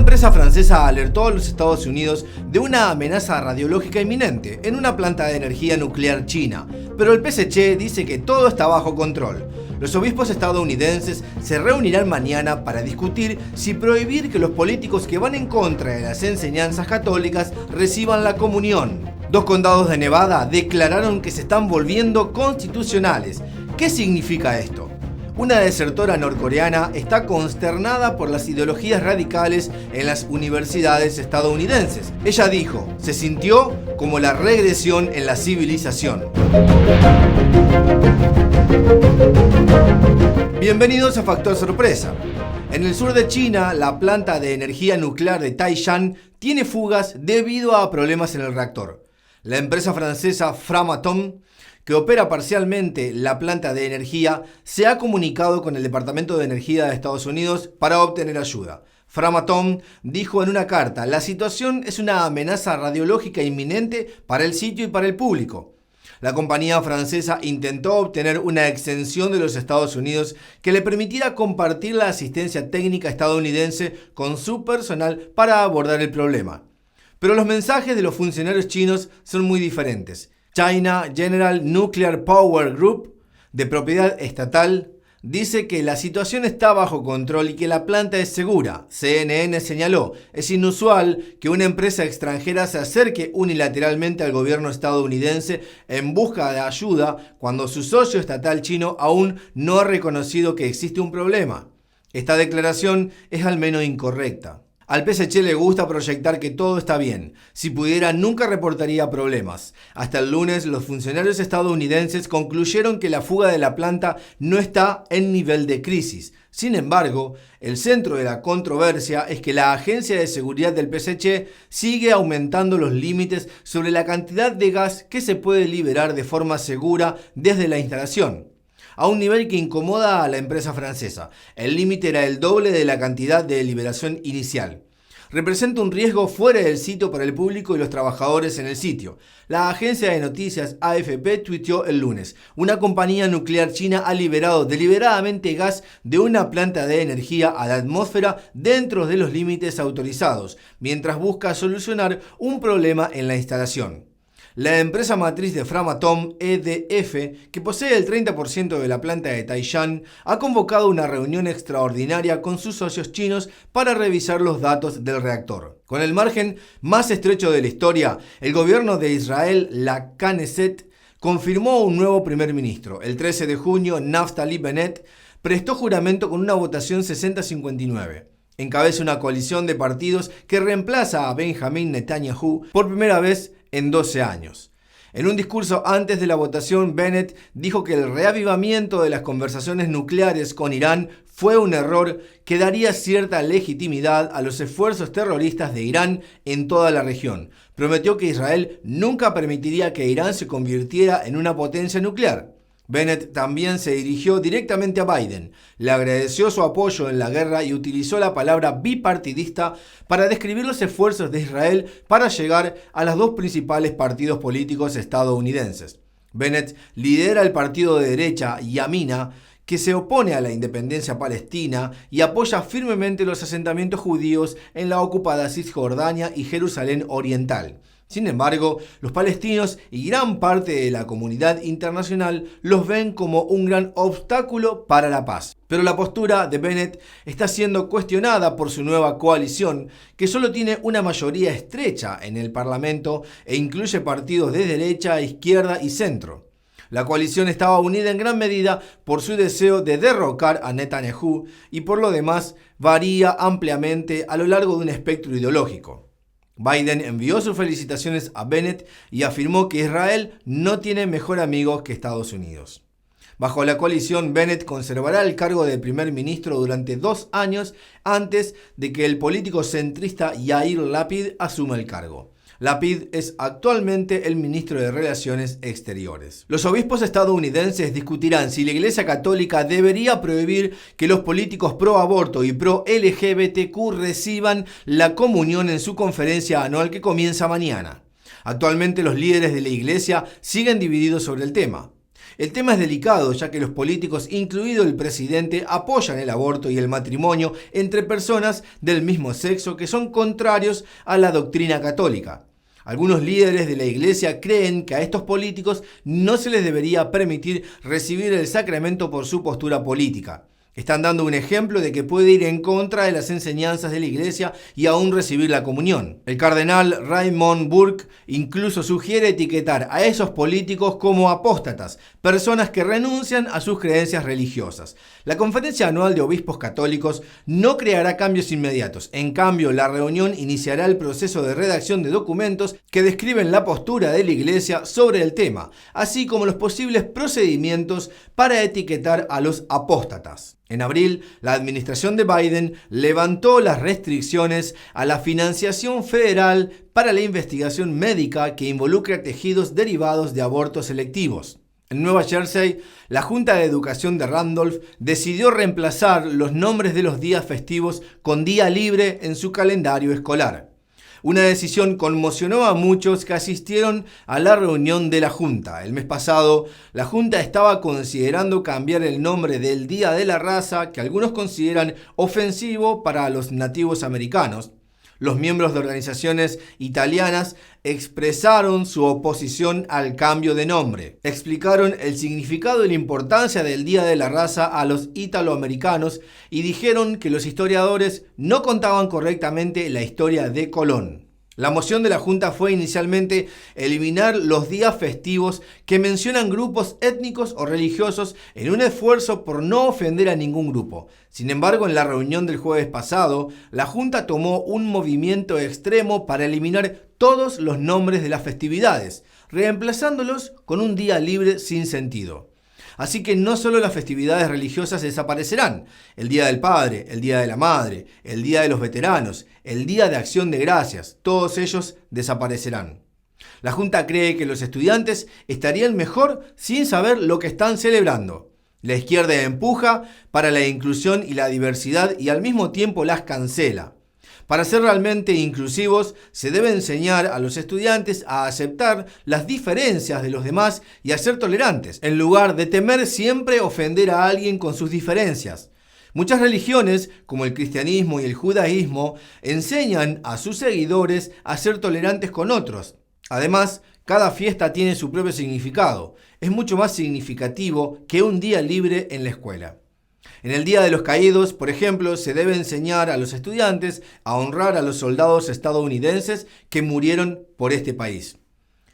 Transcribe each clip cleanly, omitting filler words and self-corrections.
empresa francesa alertó a los Estados Unidos de una amenaza radiológica inminente en una planta de energía nuclear china, pero el PSG dice que todo está bajo control. Los obispos estadounidenses se reunirán mañana para discutir si prohibir que los políticos que van en contra de las enseñanzas católicas reciban la comunión. 2 condados de Nevada declararon que se están volviendo constitucionales. ¿Qué significa esto? Una desertora norcoreana está consternada por las ideologías radicales en las universidades estadounidenses. Ella dijo, se sintió como la regresión en la civilización. Bienvenidos a Factor Sorpresa. En el sur de China, la planta de energía nuclear de Taishan tiene fugas debido a problemas en el reactor. La empresa francesa Framatome, que opera parcialmente la planta de energía, se ha comunicado con el Departamento de Energía de Estados Unidos para obtener ayuda. Framatome dijo en una carta, la situación es una amenaza radiológica inminente para el sitio y para el público. La compañía francesa intentó obtener una exención de los Estados Unidos que le permitiera compartir la asistencia técnica estadounidense con su personal para abordar el problema. Pero los mensajes de los funcionarios chinos son muy diferentes. China General Nuclear Power Group, de propiedad estatal, dice que la situación está bajo control y que la planta es segura. CNN señaló, es inusual que una empresa extranjera se acerque unilateralmente al gobierno estadounidense en busca de ayuda cuando su socio estatal chino aún no ha reconocido que existe un problema. Esta declaración es al menos incorrecta. Al PSG le gusta proyectar que todo está bien. Si pudiera, nunca reportaría problemas. Hasta el lunes, los funcionarios estadounidenses concluyeron que la fuga de la planta no está en nivel de crisis. Sin embargo, el centro de la controversia es que la Agencia de Seguridad del PSG sigue aumentando los límites sobre la cantidad de gas que se puede liberar de forma segura desde la instalación, a un nivel que incomoda a la empresa francesa. El límite era el doble de la cantidad de liberación inicial. Representa un riesgo fuera del sitio para el público y los trabajadores en el sitio. La agencia de noticias AFP tuiteó el lunes, una compañía nuclear china ha liberado deliberadamente gas de una planta de energía a la atmósfera dentro de los límites autorizados, mientras busca solucionar un problema en la instalación. La empresa matriz de Framatome, EDF, que posee el 30% de la planta de Taishan, ha convocado una reunión extraordinaria con sus socios chinos para revisar los datos del reactor. Con el margen más estrecho de la historia, el gobierno de Israel, la Knesset, confirmó un nuevo primer ministro. El 13 de junio, Naftali Bennett prestó juramento con una votación 60-59. Encabeza una coalición de partidos que reemplaza a Benjamin Netanyahu por primera vez en 12 años. En un discurso antes de la votación, Bennett dijo que el reavivamiento de las conversaciones nucleares con Irán fue un error que daría cierta legitimidad a los esfuerzos terroristas de Irán en toda la región. Prometió que Israel nunca permitiría que Irán se convirtiera en una potencia nuclear. Bennett también se dirigió directamente a Biden, le agradeció su apoyo en la guerra y utilizó la palabra bipartidista para describir los esfuerzos de Israel para llegar a los 2 principales partidos políticos estadounidenses. Bennett lidera el partido de derecha Yamina, que se opone a la independencia palestina y apoya firmemente los asentamientos judíos en la ocupada Cisjordania y Jerusalén Oriental. Sin embargo, los palestinos y gran parte de la comunidad internacional los ven como un gran obstáculo para la paz. Pero la postura de Bennett está siendo cuestionada por su nueva coalición, que solo tiene una mayoría estrecha en el Parlamento e incluye partidos de derecha, izquierda y centro. La coalición estaba unida en gran medida por su deseo de derrocar a Netanyahu y por lo demás varía ampliamente a lo largo de un espectro ideológico. Biden envió sus felicitaciones a Bennett y afirmó que Israel no tiene mejor amigo que Estados Unidos. Bajo la coalición, Bennett conservará el cargo de primer ministro durante 2 años antes de que el político centrista Yair Lapid asuma el cargo. Lapid es actualmente el ministro de Relaciones Exteriores. Los obispos estadounidenses discutirán si la Iglesia Católica debería prohibir que los políticos pro aborto y pro LGBTQ reciban la comunión en su conferencia anual que comienza mañana. Actualmente los líderes de la Iglesia siguen divididos sobre el tema. El tema es delicado, ya que los políticos, incluido el presidente, apoyan el aborto y el matrimonio entre personas del mismo sexo que son contrarios a la doctrina católica. Algunos líderes de la Iglesia creen que a estos políticos no se les debería permitir recibir el sacramento por su postura política. Están dando un ejemplo de que puede ir en contra de las enseñanzas de la Iglesia y aún recibir la comunión. El cardenal Raymond Burke incluso sugiere etiquetar a esos políticos como apóstatas, personas que renuncian a sus creencias religiosas. La Conferencia Anual de Obispos Católicos no creará cambios inmediatos. En cambio, la reunión iniciará el proceso de redacción de documentos que describen la postura de la Iglesia sobre el tema, así como los posibles procedimientos para etiquetar a los apóstatas. En abril, la administración de Biden levantó las restricciones a la financiación federal para la investigación médica que involucra tejidos derivados de abortos selectivos. En Nueva Jersey, la Junta de Educación de Randolph decidió reemplazar los nombres de los días festivos con día libre en su calendario escolar. Una decisión conmocionó a muchos que asistieron a la reunión de la Junta. El mes pasado, la Junta estaba considerando cambiar el nombre del Día de la Raza, que algunos consideran ofensivo para los nativos americanos. Los miembros de organizaciones italianas expresaron su oposición al cambio de nombre. Explicaron el significado y la importancia del Día de la Raza a los italoamericanos y dijeron que los historiadores no contaban correctamente la historia de Colón. La moción de la Junta fue inicialmente eliminar los días festivos que mencionan grupos étnicos o religiosos en un esfuerzo por no ofender a ningún grupo. Sin embargo, en la reunión del jueves pasado, la Junta tomó un movimiento extremo para eliminar todos los nombres de las festividades, reemplazándolos con un día libre sin sentido. Así que no solo las festividades religiosas desaparecerán, el Día del Padre, el Día de la Madre, el Día de los Veteranos, el Día de Acción de Gracias, todos ellos desaparecerán. La Junta cree que los estudiantes estarían mejor sin saber lo que están celebrando. La izquierda empuja para la inclusión y la diversidad y al mismo tiempo las cancela. Para ser realmente inclusivos, se debe enseñar a los estudiantes a aceptar las diferencias de los demás y a ser tolerantes, en lugar de temer siempre ofender a alguien con sus diferencias. Muchas religiones, como el cristianismo y el judaísmo, enseñan a sus seguidores a ser tolerantes con otros. Además, cada fiesta tiene su propio significado. Es mucho más significativo que un día libre en la escuela. En el Día de los Caídos, por ejemplo, se debe enseñar a los estudiantes a honrar a los soldados estadounidenses que murieron por este país.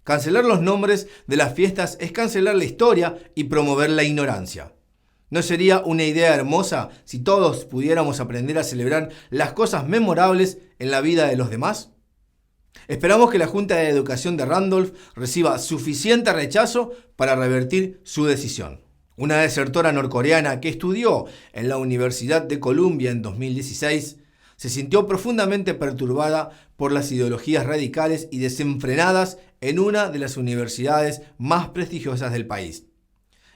Cancelar los nombres de las fiestas es cancelar la historia y promover la ignorancia. ¿No sería una idea hermosa si todos pudiéramos aprender a celebrar las cosas memorables en la vida de los demás? Esperamos que la Junta de Educación de Randolph reciba suficiente rechazo para revertir su decisión. Una desertora norcoreana que estudió en la Universidad de Columbia en 2016 se sintió profundamente perturbada por las ideologías radicales y desenfrenadas en una de las universidades más prestigiosas del país.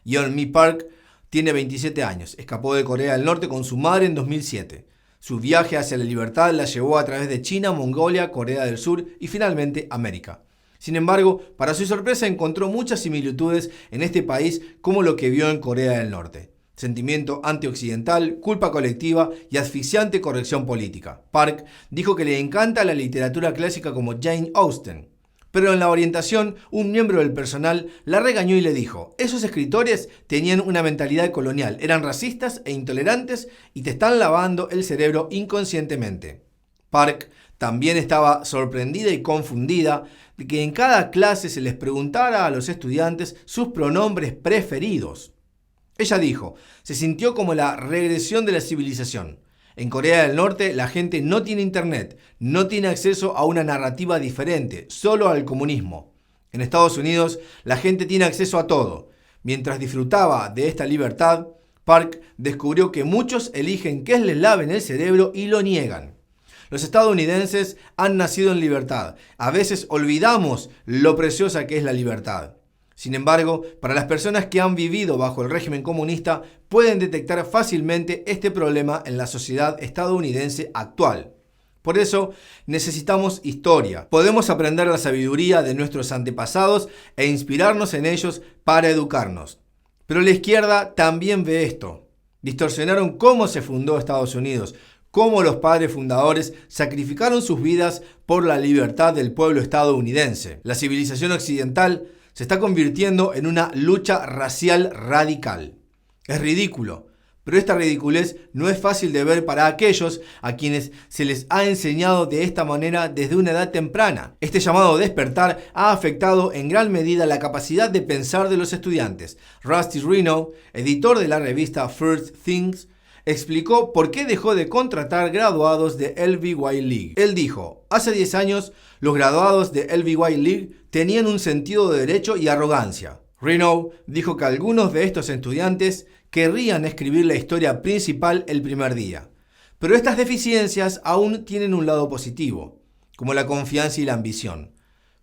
Yeon-mi Park tiene 27 años, escapó de Corea del Norte con su madre en 2007. Su viaje hacia la libertad la llevó a través de China, Mongolia, Corea del Sur y finalmente América. Sin embargo, para su sorpresa encontró muchas similitudes en este país como lo que vio en Corea del Norte. Sentimiento antioccidental, culpa colectiva y asfixiante corrección política. Park dijo que le encanta la literatura clásica como Jane Austen. Pero en la orientación, un miembro del personal la regañó y le dijo: esos escritores tenían una mentalidad colonial, eran racistas e intolerantes y te están lavando el cerebro inconscientemente. Park también estaba sorprendida y confundida de que en cada clase se les preguntara a los estudiantes sus pronombres preferidos. Ella dijo, se sintió como la regresión de la civilización. En Corea del Norte la gente no tiene internet, no tiene acceso a una narrativa diferente, solo al comunismo. En Estados Unidos la gente tiene acceso a todo. Mientras disfrutaba de esta libertad, Park descubrió que muchos eligen que les laven el cerebro y lo niegan. Los estadounidenses han nacido en libertad. A veces olvidamos lo preciosa que es la libertad. Sin embargo, para las personas que han vivido bajo el régimen comunista, pueden detectar fácilmente este problema en la sociedad estadounidense actual. Por eso, necesitamos historia. Podemos aprender la sabiduría de nuestros antepasados e inspirarnos en ellos para educarnos. Pero la izquierda también ve esto. Distorsionaron cómo se fundó Estados Unidos, cómo los padres fundadores sacrificaron sus vidas por la libertad del pueblo estadounidense. La civilización occidental se está convirtiendo en una lucha racial radical. Es ridículo, pero esta ridiculez no es fácil de ver para aquellos a quienes se les ha enseñado de esta manera desde una edad temprana. Este llamado despertar ha afectado en gran medida la capacidad de pensar de los estudiantes. Rusty Reno, editor de la revista First Things, explicó por qué dejó de contratar graduados de LVY League. Él dijo: hace 10 años, los graduados de LVY League tenían un sentido de derecho y arrogancia. Reno dijo que algunos de estos estudiantes querrían escribir la historia principal el primer día. Pero estas deficiencias aún tienen un lado positivo, como la confianza y la ambición.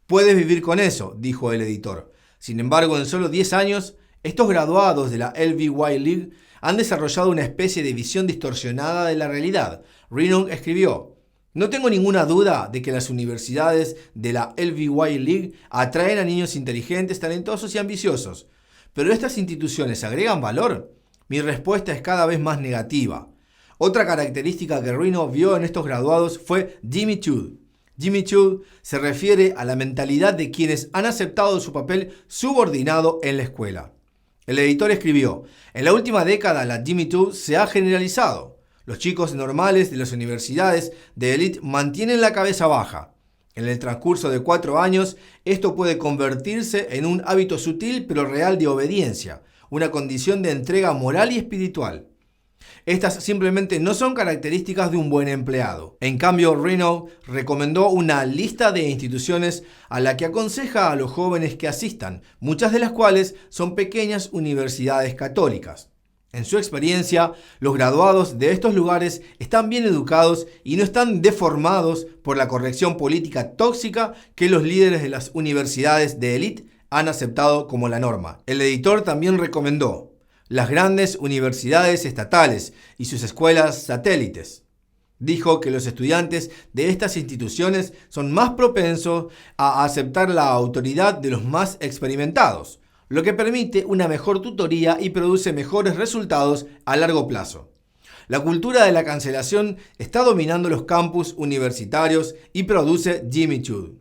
Puedes vivir con eso, dijo el editor. Sin embargo, en solo 10 años, estos graduados de la LVY League han desarrollado una especie de visión distorsionada de la realidad. Reno escribió: no tengo ninguna duda de que las universidades de la LVY League atraen a niños inteligentes, talentosos y ambiciosos. ¿Pero estas instituciones agregan valor? Mi respuesta es cada vez más negativa. Otra característica que Reno vio en estos graduados fue Jimmy-tude. Jimmy-tude se refiere a la mentalidad de quienes han aceptado su papel subordinado en la escuela. El editor escribió: en la última década la Jimmy-tude se ha generalizado. Los chicos normales de las universidades de élite mantienen la cabeza baja. En el transcurso de 4 años, esto puede convertirse en un hábito sutil pero real de obediencia, una condición de entrega moral y espiritual. Estas simplemente no son características de un buen empleado. En cambio, Reno recomendó una lista de instituciones a la que aconseja a los jóvenes que asistan, muchas de las cuales son pequeñas universidades católicas. En su experiencia, los graduados de estos lugares están bien educados y no están deformados por la corrección política tóxica que los líderes de las universidades de élite han aceptado como la norma. El editor también recomendó las grandes universidades estatales y sus escuelas satélites. Dijo que los estudiantes de estas instituciones son más propensos a aceptar la autoridad de los más experimentados, lo que permite una mejor tutoría y produce mejores resultados a largo plazo. La cultura de la cancelación está dominando los campus universitarios y produce Jimmy-tude.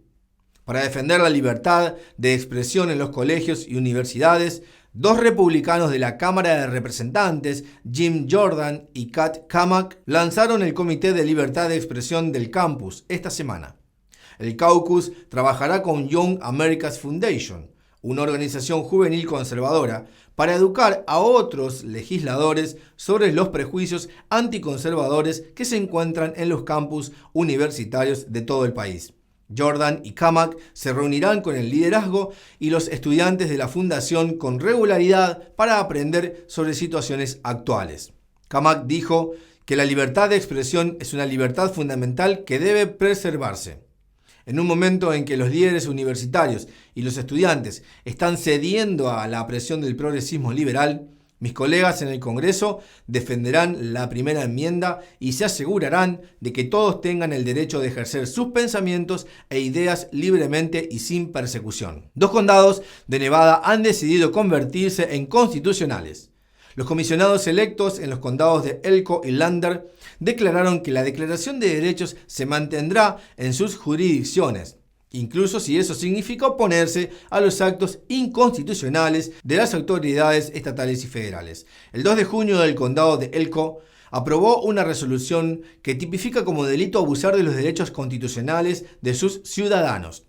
Para defender la libertad de expresión en los colegios y universidades, 2 republicanos de la Cámara de Representantes, Jim Jordan y Kat Cammack, lanzaron el Comité de Libertad de Expresión del campus esta semana. El caucus trabajará con Young America's Foundation, una organización juvenil conservadora, para educar a otros legisladores sobre los prejuicios anticonservadores que se encuentran en los campus universitarios de todo el país. Jordan y Cammack se reunirán con el liderazgo y los estudiantes de la fundación con regularidad para aprender sobre situaciones actuales. Cammack dijo que la libertad de expresión es una libertad fundamental que debe preservarse. En un momento en que los líderes universitarios y los estudiantes están cediendo a la presión del progresismo liberal, mis colegas en el Congreso defenderán la primera enmienda y se asegurarán de que todos tengan el derecho de ejercer sus pensamientos e ideas libremente y sin persecución. 2 condados de Nevada han decidido convertirse en constitucionales. Los comisionados electos en los condados de Elko y Lander declararon que la Declaración de Derechos se mantendrá en sus jurisdicciones, incluso si eso significa oponerse a los actos inconstitucionales de las autoridades estatales y federales. El 2 de junio el condado de Elko aprobó una resolución que tipifica como delito abusar de los derechos constitucionales de sus ciudadanos.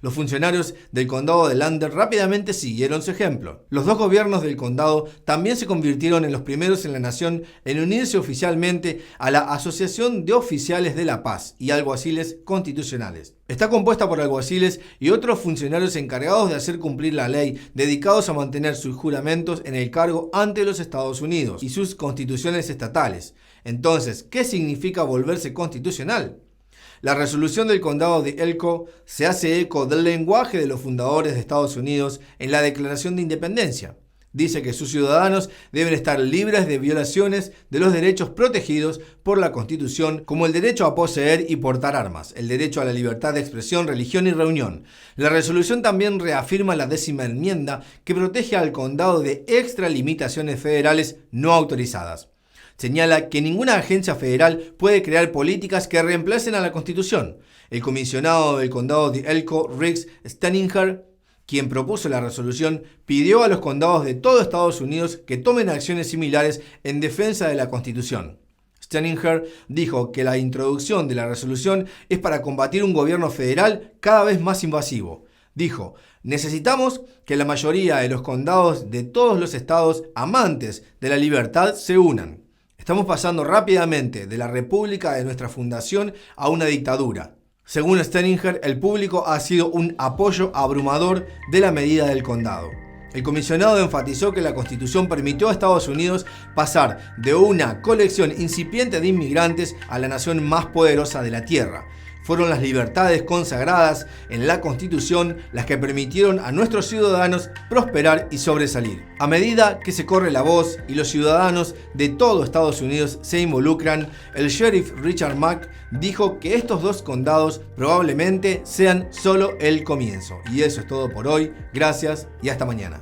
Los funcionarios del condado de Lander rápidamente siguieron su ejemplo. Los 2 gobiernos del condado también se convirtieron en los primeros en la nación en unirse oficialmente a la Asociación de Oficiales de la Paz y Alguaciles Constitucionales. Está compuesta por alguaciles y otros funcionarios encargados de hacer cumplir la ley, dedicados a mantener sus juramentos en el cargo ante los Estados Unidos y sus constituciones estatales. Entonces, ¿qué significa volverse constitucional? La resolución del condado de Elko se hace eco del lenguaje de los fundadores de Estados Unidos en la Declaración de Independencia. Dice que sus ciudadanos deben estar libres de violaciones de los derechos protegidos por la Constitución, como el derecho a poseer y portar armas, el derecho a la libertad de expresión, religión y reunión. La resolución también reafirma la 10ª enmienda que protege al condado de extralimitaciones federales no autorizadas. Señala que ninguna agencia federal puede crear políticas que reemplacen a la Constitución. El comisionado del condado de Elko, Rick Stenninger, quien propuso la resolución, pidió a los condados de todo Estados Unidos que tomen acciones similares en defensa de la Constitución. Stenninger dijo que la introducción de la resolución es para combatir un gobierno federal cada vez más invasivo. Dijo, necesitamos que la mayoría de los condados de todos los estados amantes de la libertad se unan. Estamos pasando rápidamente de la república de nuestra fundación a una dictadura. Según Stenninger, el público ha sido un apoyo abrumador de la medida del condado. El comisionado enfatizó que la Constitución permitió a Estados Unidos pasar de una colección incipiente de inmigrantes a la nación más poderosa de la Tierra. Fueron las libertades consagradas en la Constitución las que permitieron a nuestros ciudadanos prosperar y sobresalir. A medida que se corre la voz y los ciudadanos de todo Estados Unidos se involucran, el sheriff Richard Mack dijo que estos 2 condados probablemente sean solo el comienzo. Y eso es todo por hoy. Gracias y hasta mañana.